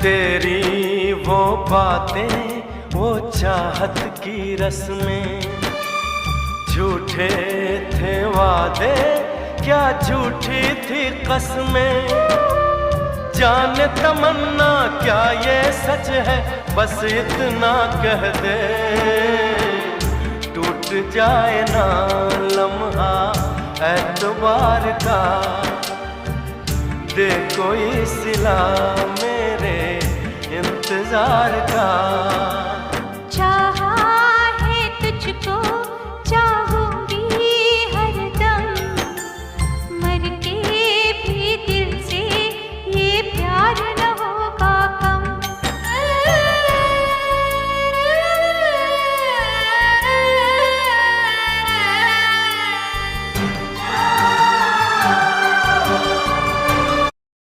तेरी वो बातें, वो चाहत की रस्में, झूठे थे वादे, क्या झूठी थी कसमें। जाने तमन्ना क्या ये सच है, बस इतना कह दे, टूट जाए ना लम्हा एतबार का, दे कोई सिला मेरे इंतजार का।